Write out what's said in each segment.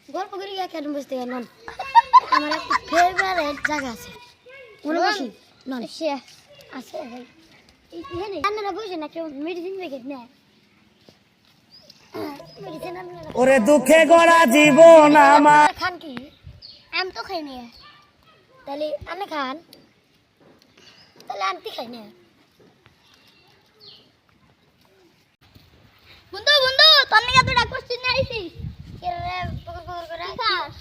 গল্প করে কেন বুঝতে নন আমার একটা ফেভারিট জায়গা আছে মনে বসি নন সে আছে এখানে রান্নারা বসে না কেউ মেডিসিন প্যাকেট নেয় মেডিসিন ওরে দুঃখে গড়া জীবন আমার খান কি আমি তো খাই না তাহলে আনে খান তাহলে আনতে খাই না বন্ধু বন্ধু তোর নিকে তো ডাক করছিস না আইছিস কেরে পকর পকর করে খাস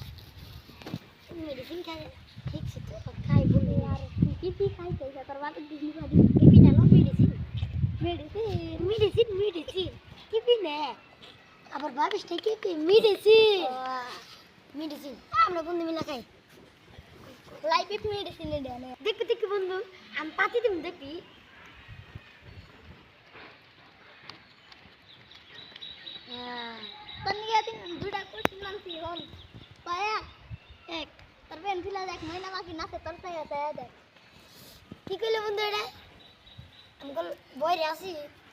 মেডিসিন খাই ঠিক আছে তো খাই বলি আর কি খাইছিস তোর বাবা দিদি বাড়ি কি না মেডিসিন মেডিসিন মেডিসিন মেডিসিন কি পিনে আবার ভাবিস না কি মেডিসিন মেডিসিন আমরা বন্ধু মিলা খাই লাইফ ইট মেডিসিন দেন দেখবি দেখবি বন্ধু আমি পাতি দিম দেখবি তোর নিকে দুটা করছিস নামছি হল পায়া এক তোর পেন্সিল দেখ মহিলা বাকি নাচে তোর সাথে দেখ কি কইলে বন্ধু এটা আমি কল বইরে আসি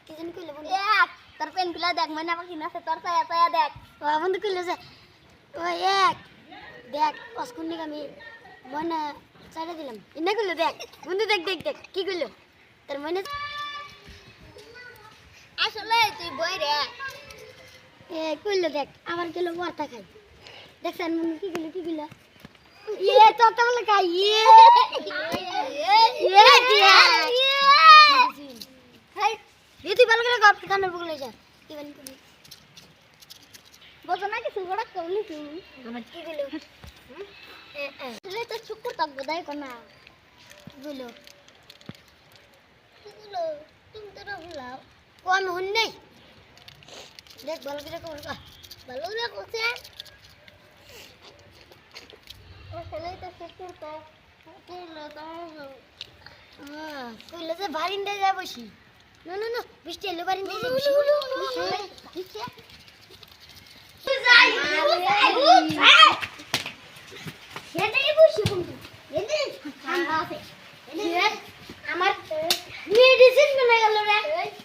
কি জানি কইলে বন্ধু এক তোর পেন্সিল দেখ মহিলা বাকি নাচে তোর সাথে দেখ ও বন্ধু কইলে যে ওই এক দেখ অস্কুন্নিক আমি মনে চাইলে দিলাম ইনা কইলো দেখ বন্ধু দেখ দেখ দেখ কি কইলো তোর মনে আসলে তুই বই রে এ কইলো দেখ আমার কিলো বর্তা খাই দেখছেন মনে কি কইলো ইয়ে তো বলে খাই ইয়ে ইয়ে তুই ভালো করে গপ কানে বলে যা কি বানি কইলি বলতো না কিছু বড় কইলি তুই আমার কি কইলো আসলে তো শুকুর তক বোধাই কোনা কি কইলো তুমি তো রহুলাও ও আমি হুন নেই দেখ ভালো করে কর ভালো না করছে আসলে তো শুকুর তক কইলো তো কইলো যে বারিন্দায় যা বসি না না না বৃষ্টি এলো বারিন্দায় যা বসি বৃষ্টি আমার মেডিসিন মনে গেল রে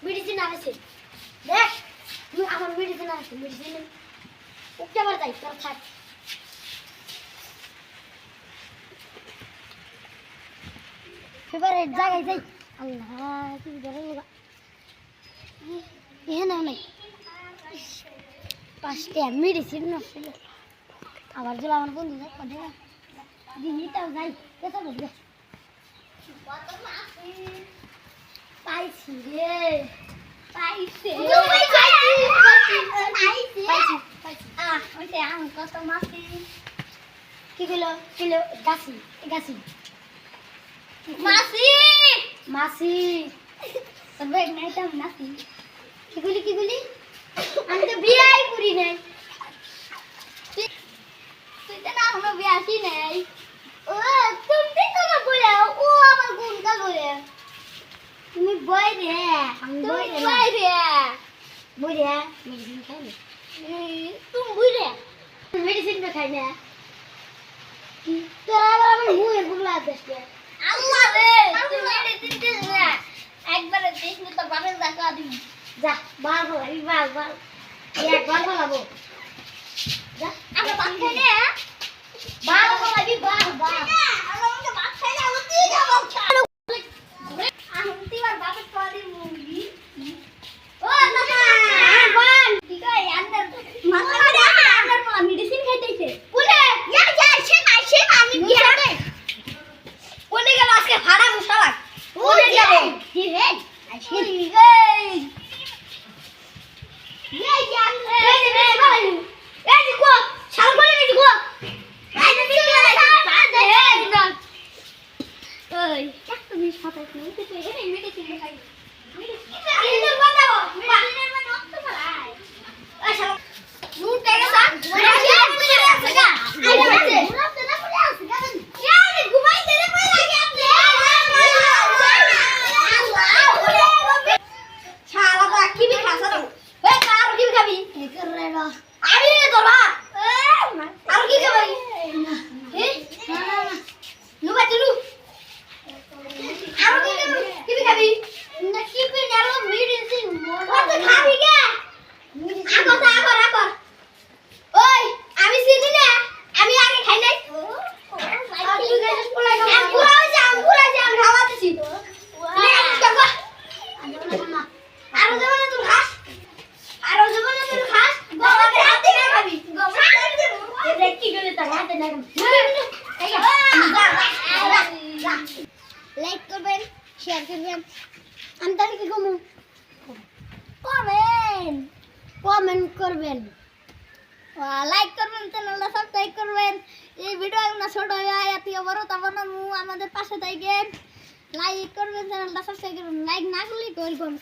মেডিসিন আছে দেখ আমার মেডিসিন আছে মেডিসিন ওকে আবার যাই তোর থাক ফেভারিট জায়গায় যাই আল্লাহ কি ধরে বাবা এখানে অনেক পাঁচটা মেডিসিন নষ্ট আবার যদি আমার বন্ধু যাই কথা দিদিটাও যাই কেতা বলবে পাইছি রে পাইছে কত মাসি কি কিলো কিলো গাছি গাছি মাসি মাসি তবে নাইটা মাসি কি গুলি আমি তো বিয়াই করি নাই তুই তো না এখনো বিয়ে আসি নাই ও তুমি তো না বলে ও আমার গুনটা করে তুমি বই রে আমি বই তুমি রে বাইরে বই রে মেডিসিন খাই না তুমি বুঝে মেডিসিন তো খাই না তোরা আবার আমার মুখের বুগলা আসতে আল্লাহ রে তুমি মেডিসিন দিস না একবারে দেখলে তো বাবার দেখা দিবি যা বার হলাই বার একবার বলাবো যা আমরা ভাত খাই না বার হলাই বার আমরা মনে ভাত খাই না ও তুই যাবো আমি তিবার বাপের তোয়ারি মুরগি ও না বান ঠিক আছে আন্দার মাথা আন্দার মোলা মেডিসিন খাইতেছে কোনে ইয়া যা সে না আমি কি আরে কোনে গেল আজকে ভাড়া মুশালা কোনে যাবে কি রে এই ইয়ে জান রে শেয়ার করবেন। আমি তাহলে কি কমু? কমেন্ট কমেন্ট করবেন, লাইক করবেন, চ্যানেলটা সাবস্ক্রাইব করবেন। এই ভিডিওগুলো ছোট হয় এত বড় তা বানাবো, আমাদের পাশে থাকেন। লাইক করবেন, চ্যানেলটা সাবস্ক্রাইব করবেন। লাইক না করলে করবেন।